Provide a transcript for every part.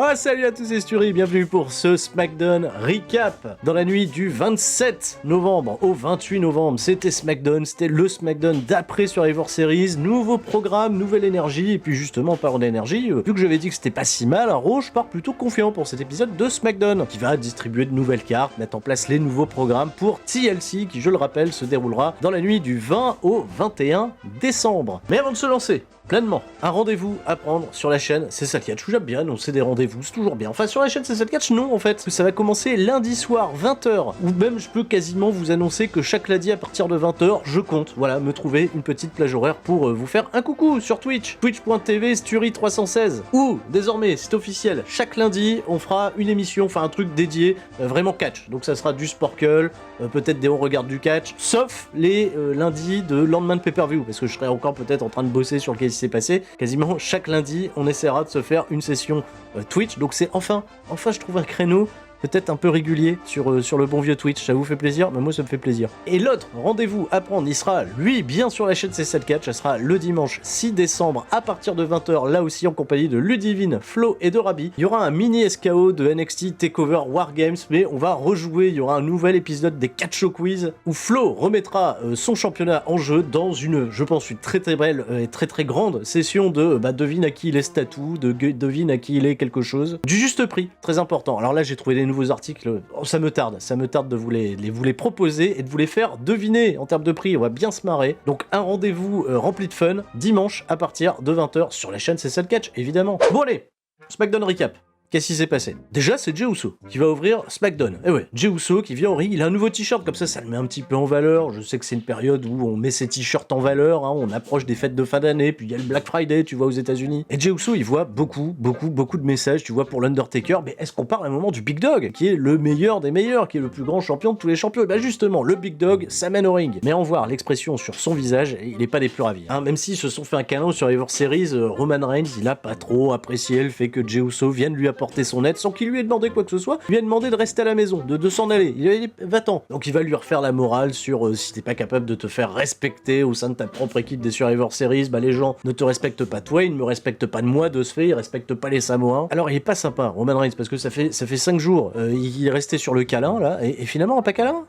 Ouais, salut à tous, c'est Sturi, bienvenue pour ce SmackDown Recap. Dans la nuit du 27 novembre au 28 novembre, c'était SmackDown, c'était le SmackDown d'après Survivor Series, nouveau programme, nouvelle énergie, et puis justement, en parlant d'énergie, vu que j'avais dit que c'était pas si mal, alors je pars plutôt confiant pour cet épisode de SmackDown, qui va distribuer de nouvelles cartes, mettre en place les nouveaux programmes pour TLC, qui je le rappelle, se déroulera dans la nuit du 20 au 21 décembre. Mais avant de se lancer, pleinement, un rendez-vous à prendre sur la chaîne C'est ça le catch. J'aime bien, on sait des rendez-vous, c'est toujours bien. Enfin, sur la chaîne C'est ça le catch, non en fait, parce que ça va commencer lundi soir 20h, ou même je peux quasiment vous annoncer que chaque lundi à partir de 20h, je compte, voilà, me trouver une petite plage horaire pour vous faire un coucou sur Twitch, twitch.tv Sturi316, ou désormais, c'est officiel, chaque lundi, on fera une émission, enfin un truc dédié, vraiment catch. Donc ça sera du Sporkle, peut-être des on regarde du catch, sauf les lundis de lendemain de pay-per-view, parce que je serai encore peut-être en train de bosser sur le cas s'est passé. Quasiment chaque lundi, on essaiera de se faire une session Twitch. Donc c'est enfin je trouve un créneau peut-être un peu régulier sur le bon vieux Twitch. Ça vous fait plaisir? Mais moi ça me fait plaisir. Et l'autre rendez-vous à prendre, il sera lui bien sur la chaîne C'est ça le catch. Ça sera le dimanche 6 décembre à partir de 20h, là aussi en compagnie de Ludivine, Flo et de Rabi. Il y aura un mini SKO de NXT TakeOver Wargames, mais on va rejouer. Il y aura un nouvel épisode des Catch Show Quiz où Flo remettra son championnat en jeu dans une, je pense, une très très belle et très très grande session de devine à qui il est statut, devine à qui il est quelque chose. Du juste prix, très important. Alors là j'ai trouvé des nouveaux articles, ça me tarde de vous les proposer et de vous les faire deviner en termes de prix, on va bien se marrer. Donc un rendez-vous rempli de fun, dimanche à partir de 20h sur la chaîne C'est ça le catch, évidemment. Bon allez, SmackDown Recap. Qu'est-ce qui s'est passé? Déjà, c'est Jey Uso qui va ouvrir SmackDown. Eh ouais, Jey Uso qui vient au ring, il a un nouveau t-shirt, comme ça le met un petit peu en valeur. Je sais que c'est une période où on met ses t-shirts en valeur, hein, on approche des fêtes de fin d'année, puis il y a le Black Friday, tu vois, aux États-Unis. Et Jey Uso, il voit beaucoup de messages, tu vois, pour l'Undertaker. Mais est-ce qu'on parle à un moment du Big Dog, qui est le meilleur des meilleurs, qui est le plus grand champion de tous les champions? Et bah justement, le Big Dog s'amène au ring. Mais en voir l'expression sur son visage, il est pas des plus ravis. Hein. Même s'ils se sont fait un câlin sur Survivor Series, Roman Reigns, il a pas trop apprécié le fait que Jey Uso vienne lui apporter son aide sans qu'il lui ait demandé quoi que ce soit, il lui a demandé de rester à la maison, de s'en aller. Il a dit va-t'en. Donc il va lui refaire la morale sur si t'es pas capable de te faire respecter au sein de ta propre équipe des Survivor Series, bah les gens ne te respectent pas toi, ils ne me respectent pas de moi de ce fait, ils respectent pas les Samoans. Alors il est pas sympa, Roman Reigns, parce que ça fait 5 jours, il est resté sur le câlin là, et finalement pas câlin,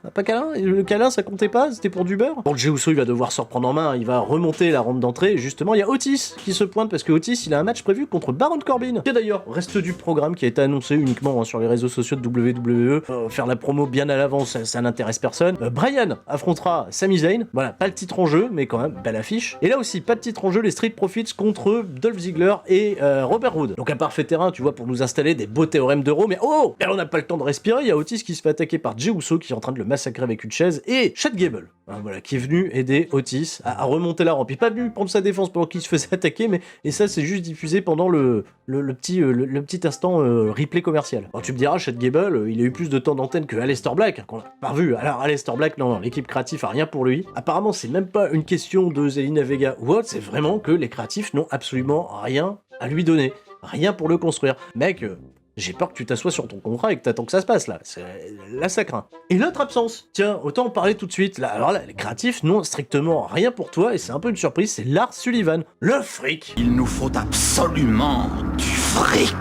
le câlin ça comptait pas, c'était pour du beurre. Bon, Jey Uso il va devoir se reprendre en main, il va remonter la rampe d'entrée, et justement il y a Otis qui se pointe parce que Otis il a un match prévu contre Baron Corbin, qui d'ailleurs reste du programme qui a été annoncé uniquement sur les réseaux sociaux de WWE. Faire la promo bien à l'avance, ça n'intéresse personne. Bryan affrontera Sami Zayn. Voilà, pas le titre en jeu, mais quand même, belle affiche. Et là aussi, pas de titre en jeu, les Street Profits contre Dolph Ziggler et Robert Roode. Donc un parfait terrain, tu vois, pour nous installer des beaux théorèmes d'euros. Mais oh, on n'a pas le temps de respirer. Il y a Otis qui se fait attaquer par Jey Uso, qui est en train de le massacrer avec une chaise. Et Chad Gable, hein, voilà, qui est venu aider Otis à remonter la rampe. Il n'est pas venu prendre sa défense pendant qu'il se faisait attaquer, mais et ça, c'est juste diffusé pendant le petit instant replay commercial. Alors tu me diras, Chad Gable, il a eu plus de temps d'antenne que Aleister Black, qu'on n'a pas revu. Alors Aleister Black, non, l'équipe créative a rien pour lui. Apparemment, c'est même pas une question de Zelina Vega ou autre, c'est vraiment que les créatifs n'ont absolument rien à lui donner. Rien pour le construire. Mec, j'ai peur que tu t'assoies sur ton contrat et que t'attends que ça se passe, là. Là, ça craint. Et l'autre absence, tiens, autant en parler tout de suite. Là, alors là, les créatifs n'ont strictement rien pour toi, et c'est un peu une surprise, c'est Lars Sullivan. Le fric. Il nous faut absolument du fric.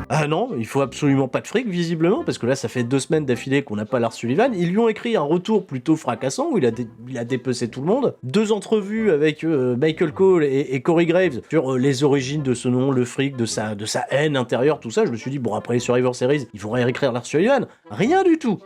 Ah non, il faut absolument pas de fric, visiblement, parce que là, ça fait 2 semaines d'affilée qu'on n'a pas Lars Sullivan. Ils lui ont écrit un retour plutôt fracassant, où il a dépecé tout le monde. 2 entrevues avec Michael Cole et Corey Graves sur les origines de ce nom, le fric, de sa haine intérieure, tout ça. Je me suis dit, bon, après les Survivor Series, il faudrait réécrire Lars Sullivan. Rien du tout.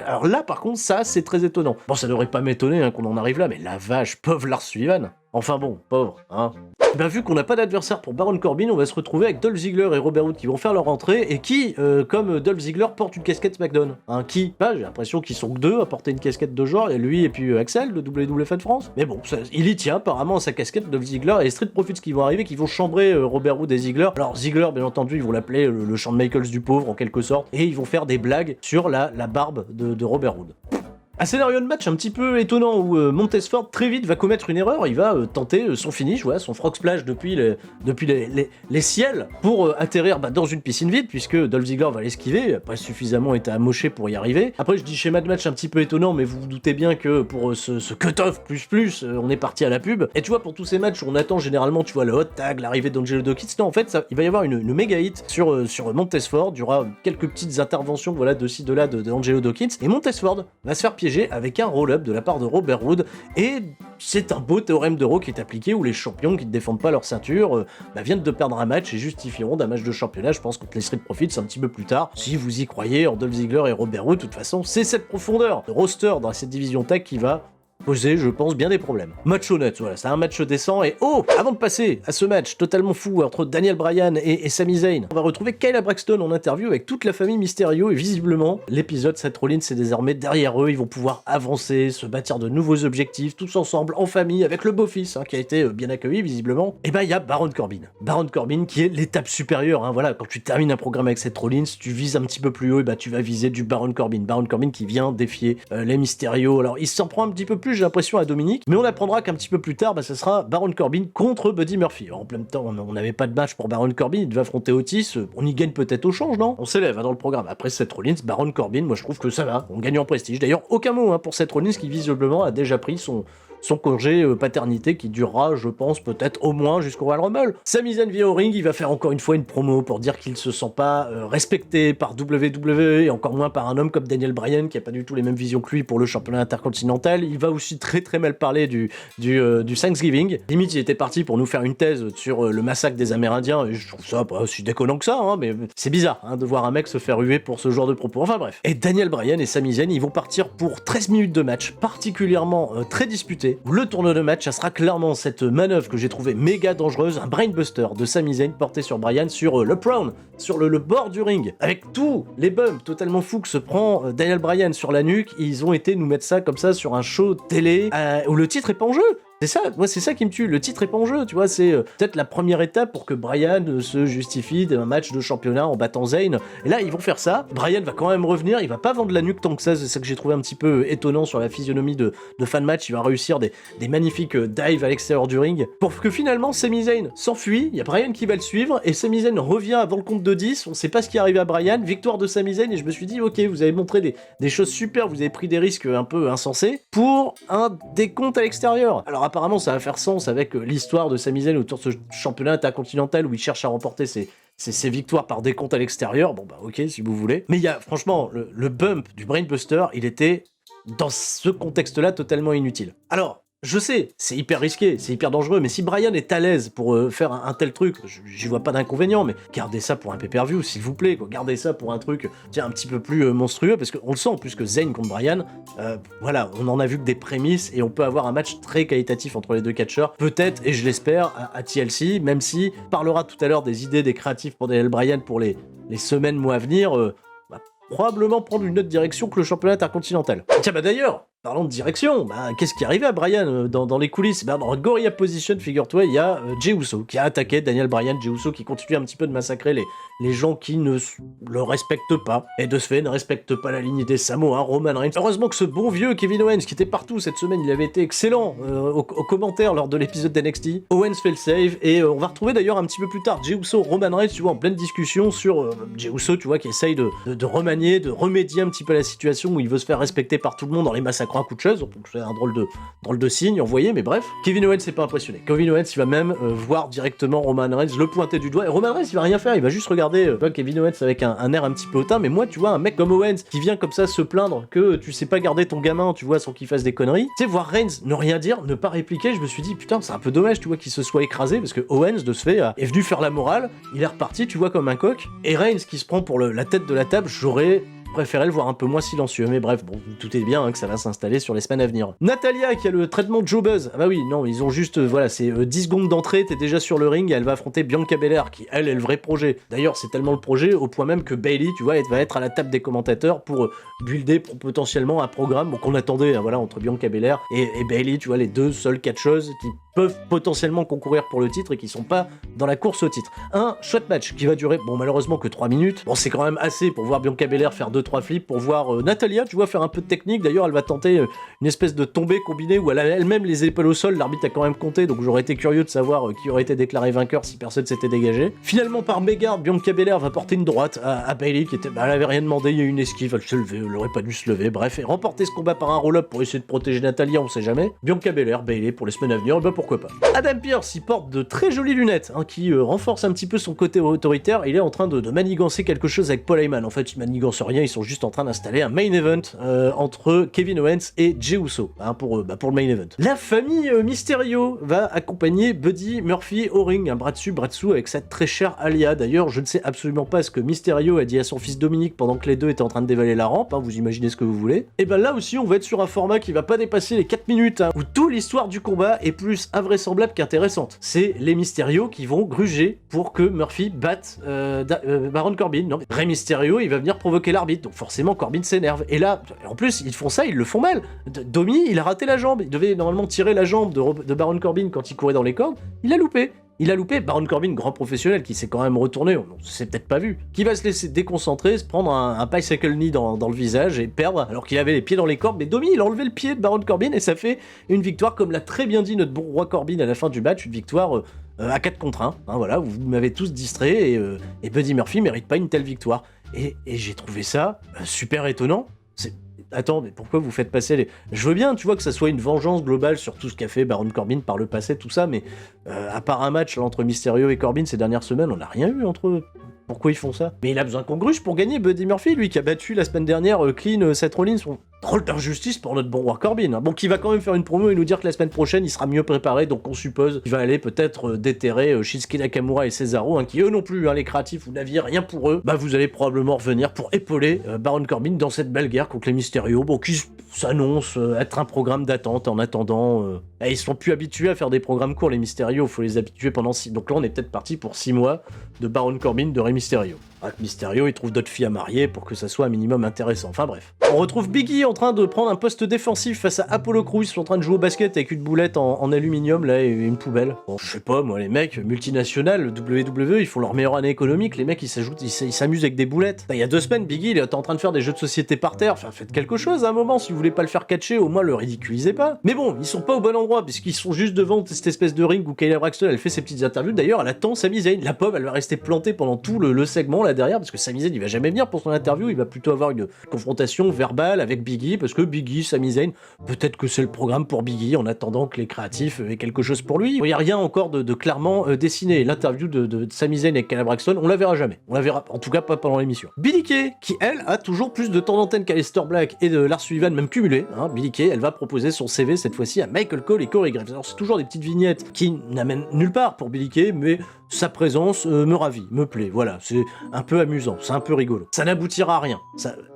Alors là, par contre, ça, c'est très étonnant. Bon, ça devrait pas m'étonner qu'on en arrive là, mais la vache, pauvre Lars Sullivan. Enfin bon, pauvre, hein. Ben vu qu'on n'a pas d'adversaire pour Baron Corbin, on va se retrouver avec Dolph Ziggler et Robert Roode qui vont faire leur entrée, et qui, comme Dolph Ziggler, porte une casquette SmackDown. Hein, qui, bah, j'ai l'impression qu'ils sont que 2 à porter une casquette de genre, et lui et puis Axel de WWF de France. Mais bon, il y tient apparemment à sa casquette, Dolph Ziggler, et les Street Profits qui vont arriver, qui vont chambrer Robert Roode et Ziggler. Alors Ziggler, bien entendu, ils vont l'appeler le Shawn Michaels du pauvre, en quelque sorte, et ils vont faire des blagues sur la barbe de Robert Roode. Un scénario de match un petit peu étonnant où Montesford très vite va commettre une erreur, il va tenter son finish, voilà, son frog splash depuis les ciels pour atterrir dans une piscine vide, puisque Dolph Ziggler va l'esquiver, il n'a pas suffisamment été amoché pour y arriver. Après je dis schéma de match un petit peu étonnant, mais vous vous doutez bien que pour ce cut-off plus, on est parti à la pub. Et tu vois, pour tous ces matchs où on attend généralement, tu vois, le hot tag, l'arrivée d'Angelo Dawkins, non, en fait, il va y avoir une méga hit sur Montesford, il y aura quelques petites interventions, voilà, de ci, de là, de Angelo Dawkins, et Montesford va se faire piéger avec un roll-up de la part de Robert Roode, et c'est un beau théorème de Raw qui est appliqué, où les champions qui ne défendent pas leur ceinture viennent de perdre un match et justifieront d'un match de championnat, je pense, contre les Street Profits un petit peu plus tard, si vous y croyez, en Dolph Ziggler et Robert Roode. De toute façon, c'est cette profondeur de roster dans cette division tag qui va poser, je pense, bien des problèmes. Match honnête, voilà, c'est un match décent, et avant de passer à ce match totalement fou entre Daniel Bryan et Sami Zayn, on va retrouver Kayla Braxton en interview avec toute la famille Mysterio, et visiblement, l'épisode Seth Rollins est désormais derrière eux, ils vont pouvoir avancer, se bâtir de nouveaux objectifs, tous ensemble, en famille, avec le beau-fils, qui a été bien accueilli, visiblement. Et il y a Baron Corbin. Baron Corbin qui est l'étape supérieure, voilà, quand tu termines un programme avec Seth Rollins, tu vises un petit peu plus haut, et tu vas viser du Baron Corbin. Baron Corbin qui vient défier les Mysterio. Alors, il s'en prend un petit peu plus, j'ai l'impression, à Dominique, mais on apprendra qu'un petit peu plus tard, ce sera Baron Corbin contre Buddy Murphy. En plein temps, on n'avait pas de match pour Baron Corbin, il devait affronter Otis, on y gagne peut-être au change, non? On s'élève dans le programme. Après Seth Rollins, Baron Corbin, moi je trouve que ça va, on gagne en prestige. D'ailleurs, aucun mot pour Seth Rollins qui visiblement a déjà pris son congé paternité qui durera, je pense, peut-être au moins jusqu'au Royal Rumble. Sami Zayn vient au ring, il va faire encore une fois une promo pour dire qu'il se sent pas respecté par WWE et encore moins par un homme comme Daniel Bryan qui a pas du tout les mêmes visions que lui pour le championnat intercontinental. Il va aussi très très mal parler du Thanksgiving. Limite, il était parti pour nous faire une thèse sur le massacre des Amérindiens, et je trouve ça pas aussi déconnant que ça, mais c'est bizarre de voir un mec se faire huer pour ce genre de propos. Enfin bref. Et Daniel Bryan et Sami Zayn, ils vont partir pour 13 minutes de match particulièrement très disputé. Le tournoi de match, ça sera clairement cette manœuvre que j'ai trouvée méga dangereuse, un brainbuster de Sami Zayn porté sur Bryan sur le prone, sur le bord du ring, avec tous les bumps totalement fous que se prend Daniel Bryan sur la nuque. Ils ont été nous mettre ça comme ça sur un show télé où le titre est pas en jeu. C'est ça, moi c'est ça qui me tue, le titre est pas en jeu, tu vois, c'est peut-être la première étape pour que Bryan se justifie d'un match de championnat en battant Zayn, et là ils vont faire ça, Bryan va quand même revenir, il va pas vendre la nuque tant que ça, c'est ça que j'ai trouvé un petit peu étonnant sur la physionomie de fan match, il va réussir des magnifiques dives à l'extérieur du ring, pour que finalement Sami Zayn s'enfuit, il y a Bryan qui va le suivre, et Sami Zayn revient avant le compte de 10, on sait pas ce qui est arrivé à Bryan, victoire de Sami Zayn, et je me suis dit, ok, vous avez montré des choses super, vous avez pris des risques un peu insensés, pour un décompte à l'extérieur. Alors apparemment ça va faire sens avec l'histoire de Sami Zayn autour de ce championnat intercontinental où il cherche à remporter ses victoires par décompte à l'extérieur. Bon ok si vous voulez. Mais il y a franchement le bump du Brainbuster, il était dans ce contexte-là totalement inutile. Alors je sais, c'est hyper risqué, c'est hyper dangereux, mais si Bryan est à l'aise pour faire un tel truc, j'y vois pas d'inconvénient, mais gardez ça pour un pay-per-view, s'il vous plaît, quoi. Gardez ça pour un truc, un petit peu plus monstrueux, parce qu'on le sent, plus que Zayn contre Bryan, voilà, on en a vu que des prémices, et on peut avoir un match très qualitatif entre les deux catcheurs, peut-être, et je l'espère, à TLC, même si on parlera tout à l'heure des idées des créatifs pour Daniel Bryan pour les semaines, mois à venir, probablement prendre une autre direction que le championnat intercontinental. Tiens d'ailleurs, parlons de direction, qu'est-ce qui est arrivé à Bryan dans les coulisses? Dans Gorilla Position, figure-toi, il y a Jey Uso qui a attaqué Daniel Bryan, Jey Uso qui continue un petit peu de massacrer les gens qui ne le respectent pas, et de ce fait ne respectent pas la ligne des Samoa, Roman Reigns. Heureusement que ce bon vieux Kevin Owens, qui était partout cette semaine, il avait été excellent aux commentaires lors de l'épisode d'NXT. Owens fait le save, et on va retrouver d'ailleurs un petit peu plus tard Jey Uso, Roman Reigns, tu vois, en pleine discussion sur Jey Uso, tu vois, qui essaye de remanier, de remédier un petit peu à la situation où il veut se faire respecter par tout le monde dans les massacres à coups de chaise, donc c'est un drôle de signe envoyé, mais bref. Kevin Owens s'est pas impressionné. Kevin Owens, il va même voir directement Roman Reigns le pointer du doigt, et Roman Reigns, il va rien faire, il va juste regarder Kevin Owens avec un air un petit peu hautain, mais moi, tu vois, un mec comme Owens qui vient comme ça se plaindre que tu sais pas garder ton gamin, tu vois, sans qu'il fasse des conneries, tu sais, voir Reigns ne rien dire, ne pas répliquer, je me suis dit, putain, c'est un peu dommage, tu vois, qu'il se soit écrasé, parce que Owens, de ce fait, est venu faire la morale, il est reparti, tu vois, comme un coq, et Reigns qui se prend pour la tête de la table, j'aurais préférait le voir un peu moins silencieux, mais bref, bon, tout est bien que ça va s'installer sur les semaines à venir. Natalia qui a le traitement de Joe Buzz, ah bah oui, non, ils ont juste, voilà, c'est 10 secondes d'entrée, t'es déjà sur le ring, et elle va affronter Bianca Belair, qui elle est le vrai projet. D'ailleurs, c'est tellement le projet, au point même que Bayley, tu vois, elle va être à la table des commentateurs pour builder potentiellement un programme qu'on attendait, voilà, entre Bianca Belair et Bayley, tu vois, les deux seules catcheuses qui peuvent potentiellement concourir pour le titre et qui sont pas dans la course au titre. Un chouette match qui va durer, bon, malheureusement que 3 minutes, bon, c'est quand même assez pour voir Bianca Belair faire 2 2-3 flips pour voir Natalia, tu vois, faire un peu de technique. D'ailleurs, elle va tenter une espèce de tombée combinée où elle a elle-même les épaules au sol. L'arbitre a quand même compté, donc j'aurais été curieux de savoir qui aurait été déclaré vainqueur si personne s'était dégagé. Finalement, par mégarde, Bianca Belair va porter une droite à Bayley qui était, elle avait rien demandé, il y a eu une esquive, elle se levait, elle aurait pas dû se lever, bref, et remporter ce combat par un roll-up pour essayer de protéger Natalia, on sait jamais. Bianca Belair, Bayley pour les semaines à venir, bah pourquoi pas. Adam Pearce, il porte de très jolies lunettes, qui renforcent un petit peu son côté autoritaire. Il est en train de manigancer quelque chose avec Paul Heyman. En fait, ils manigancent rien, ils sont juste en train d'installer un main event entre Kevin Owens et Jey Uso, pour le main event. La famille Mysterio va accompagner Buddy Murphy au ring, un bras dessus, bras dessous avec cette très chère Alia. D'ailleurs, je ne sais absolument pas ce que Mysterio a dit à son fils Dominique pendant que les deux étaient en train de dévaler la rampe, vous imaginez ce que vous voulez. Et ben là aussi, on va être sur un format qui va pas dépasser les 4 minutes, où toute l'histoire du combat est plus invraisemblable qu'intéressante. C'est les Mysterio qui vont gruger pour que Murphy batte Baron Corbin. Non, Rey Mysterio, il va venir provoquer l'arbitre, donc forcément Corbin s'énerve. Et là, en plus, ils font ça, ils le font mal. Domi, il a raté la jambe. Il devait normalement tirer la jambe de Baron Corbin quand il courait dans les cordes. Il a loupé. Baron Corbin, grand professionnel, qui s'est quand même retourné, on s'est peut-être pas vu, qui va se laisser déconcentrer, se prendre un bicycle knee dans le visage et perdre, alors qu'il avait les pieds dans les cordes. Mais Domi, il a enlevé le pied de Baron Corbin et ça fait une victoire, comme l'a très bien dit notre bon roi Corbin à la fin du match, une victoire à 4 contre 1. Voilà, vous m'avez tous distrait et Buddy Murphy mérite pas une telle victoire. Et j'ai trouvé ça super étonnant. Attends, mais pourquoi vous faites passer les... Je veux bien, tu vois, que ça soit une vengeance globale sur tout ce qu'a fait Baron Corbin par le passé, tout ça, mais à part un match là, entre Mysterio et Corbin ces dernières semaines, on n'a rien eu entre eux. Pourquoi ils font ça? Mais il a besoin qu'on gruge pour gagner, Buddy Murphy, lui qui a battu la semaine dernière clean Seth Rollins. Drôle d'injustice pour notre bon roi Corbin. Bon, qui va quand même faire une promo et nous dire que la semaine prochaine, il sera mieux préparé, donc on suppose qu'il va aller peut-être déterrer Shinsuke Nakamura et Cesaro, qui eux non plus, les créatifs, vous n'aviez rien pour eux. Bah vous allez probablement revenir pour épauler Baron Corbin dans cette belle guerre contre les Mysterio, qui s'annonce être un programme d'attente en attendant. Ils sont plus habitués à faire des programmes courts, les Mysterio, faut les habituer pendant 6... Donc là, on est peut-être parti pour 6 mois de Baron Corbin, de Rey Mysterio. Mysterio, il trouve d'autres filles à marier pour que ça soit un minimum intéressant. Enfin bref. On retrouve Big E en train de prendre un poste défensif face à Apollo Crews. Ils sont en train de jouer au basket avec une boulette en aluminium là et une poubelle. Bon, je sais pas, moi, les mecs multinationales, WWE, ils font leur meilleure année économique. Les mecs, ils s'amusent avec des boulettes. Il y a 2 semaines, Big E, il était en train de faire des jeux de société par terre. Enfin, faites quelque chose à un moment. Si vous voulez pas le faire catcher, au moins le ridiculisez pas. Mais bon, ils sont pas au bon endroit puisqu'ils sont juste devant cette espèce de ring où Kayla Braxton, elle fait ses petites interviews. D'ailleurs, elle attend Sami Zayn. La pauvre, elle va rester plantée pendant tout le segment là derrière parce que Sami Zayn, il va jamais venir pour son interview. Il va plutôt avoir une confrontation verbale avec Big E parce que Big E, Sami Zayn, peut-être que c'est le programme pour Big E en attendant que les créatifs aient quelque chose pour lui. Il n'y a rien encore de clairement dessiné. L'interview de Sami Zayn avec Kayla Braxton, on la verra jamais. On la verra en tout cas pas pendant l'émission. Billie Kay, qui elle a toujours plus de temps d'antenne qu'Aleister Black et de Lars Sullivan, même cumulé. Billie Kay, elle va proposer son CV cette fois-ci à Michael Cole et Corey Graves. Alors c'est toujours des petites vignettes qui n'amènent nulle part pour Billie Kay, mais sa présence me ravit, me plaît. Voilà, c'est un peu amusant, c'est un peu rigolo. Ça n'aboutira à rien.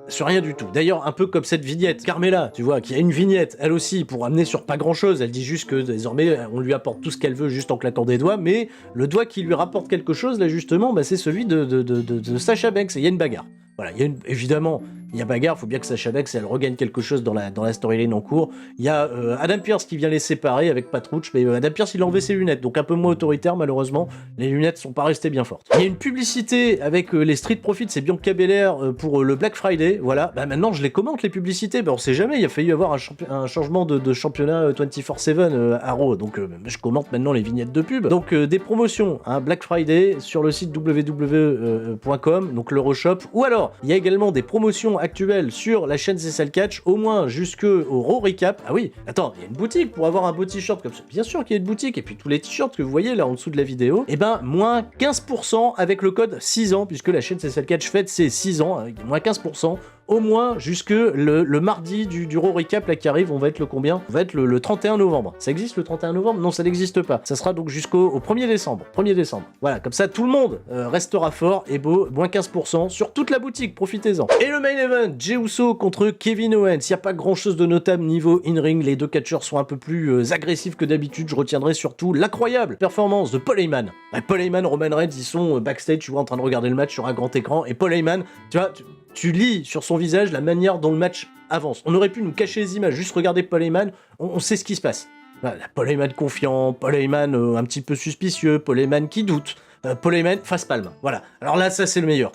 Sur rien du tout. D'ailleurs, un peu comme cette vignette, Carmella, tu vois, qui a une vignette, elle aussi, pour amener sur pas grand-chose. Elle dit juste que désormais, on lui apporte tout ce qu'elle veut juste en claquant des doigts, mais le doigt qui lui rapporte quelque chose, là justement, c'est celui de Sasha Banks, et il y a une bagarre. Voilà, évidemment, il y a bagarre, faut bien que Sasha Banks, elle regagne quelque chose dans la storyline en cours. Il y a Adam Pearce qui vient les séparer avec Pat Roach, mais Adam Pearce, il a enlevé ses lunettes, donc un peu moins autoritaire, malheureusement. Les lunettes sont pas restées bien fortes. Il y a une publicité avec les Street Profits et Bianca Belair pour le Black Friday, voilà. Maintenant, je les commente, les publicités, on sait jamais, il a failli y avoir un changement de championnat 24/7 à Raw, donc je commente maintenant les vignettes de pub. Donc des promotions, Black Friday sur le site www.com, donc l'Euroshop, ou alors, il y a également des promotions actuelles sur la chaîne CSL Catch, au moins jusqu'au Raw Recap. Ah oui, attends, il y a une boutique pour avoir un beau t-shirt comme ça. Bien sûr qu'il y a une boutique, et puis tous les t-shirts que vous voyez là en dessous de la vidéo, moins 15% avec le code 6 ans, puisque la chaîne CSL Catch fête ses 6 ans, avec moins 15%. Au moins jusque le mardi du Raw Recap là qui arrive, on va être le combien? On va être le 31 novembre. Ça existe le 31 novembre? Non, ça n'existe pas. Ça sera donc jusqu'au 1er décembre. 1er décembre. Voilà, comme ça tout le monde restera fort et beau, moins 15% sur toute la boutique, profitez-en. Et le main event, Jey Uso contre Kevin Owens. Il n'y a pas grand chose de notable niveau in-ring, les deux catcheurs sont un peu plus agressifs que d'habitude. Je retiendrai surtout l'incroyable performance de Paul Heyman. Paul Heyman, Roman Reigns, ils sont backstage, tu vois, en train de regarder le match sur un grand écran, et Paul Heyman, tu vois, tu lis sur son visage la manière dont le match avance. On aurait pu nous cacher les images, juste regarder Paul Heyman, on sait ce qui se passe. Voilà, Paul Heyman confiant, Paul Heyman un petit peu suspicieux, Paul Heyman qui doute, Paul Heyman face palme. Voilà. Alors là, ça c'est le meilleur.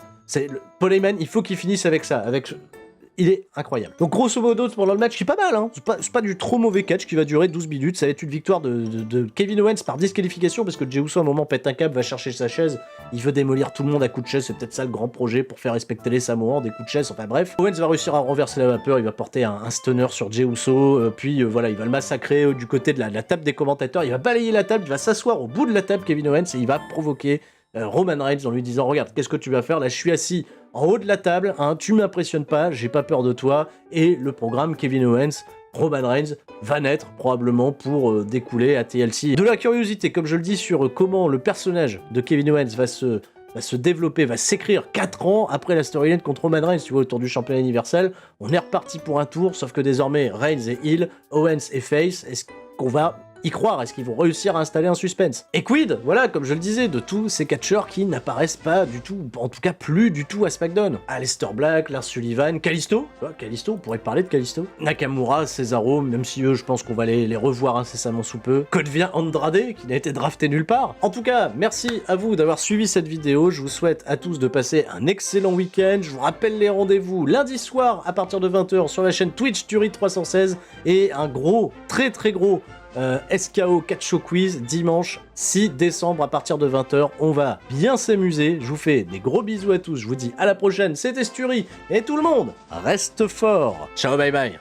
Paul Heyman, il faut qu'il finisse avec ça, il est incroyable. Donc grosso modo, pendant le match, qui est pas mal, hein. C'est pas du trop mauvais catch qui va durer 12 minutes. Ça va être une victoire de Kevin Owens par disqualification parce que Jey Uso à un moment pète un câble, va chercher sa chaise, il veut démolir tout le monde à coups de chaise. C'est peut-être ça le grand projet pour faire respecter les Samoans, des coups de chaise, enfin bref. Owens va réussir à renverser la vapeur, il va porter un stunner sur Jey Uso, puis voilà, il va le massacrer du côté de la table des commentateurs, il va balayer la table, il va s'asseoir au bout de la table Kevin Owens et il va provoquer Roman Reigns en lui disant regarde, qu'est-ce que tu vas faire là, je suis assis en haut de la table, hein, tu m'impressionnes pas, j'ai pas peur de toi, et le programme Kevin Owens, Roman Reigns va naître probablement pour découler à TLC. De la curiosité, comme je le dis, sur comment le personnage de Kevin Owens va se développer, va s'écrire 4 ans après la storyline contre Roman Reigns, tu vois, autour du championnat universel. On est reparti pour un tour, sauf que désormais Reigns est heel, Owens est face. Est-ce qu'on va y croire? Est-ce qu'ils vont réussir à installer un suspense? Et quid, voilà, comme je le disais, de tous ces catcheurs qui n'apparaissent pas du tout, en tout cas plus du tout à SmackDown. Aleister Black, Lars Sullivan, Kalisto, on pourrait parler de Kalisto. Nakamura, Cesaro, même si eux, je pense qu'on va les revoir incessamment sous peu. Que devient Andrade, qui n'a été drafté nulle part? En tout cas, merci à vous d'avoir suivi cette vidéo. Je vous souhaite à tous de passer un excellent week-end. Je vous rappelle les rendez-vous lundi soir à partir de 20h sur la chaîne Twitch Tuerie 316 et un gros, très gros SKO Catch Show Quiz dimanche 6 décembre à partir de 20h. On va bien s'amuser. Je vous fais des gros bisous à tous. Je vous dis à la prochaine. C'était Sturie et tout le monde reste fort. Ciao, bye bye.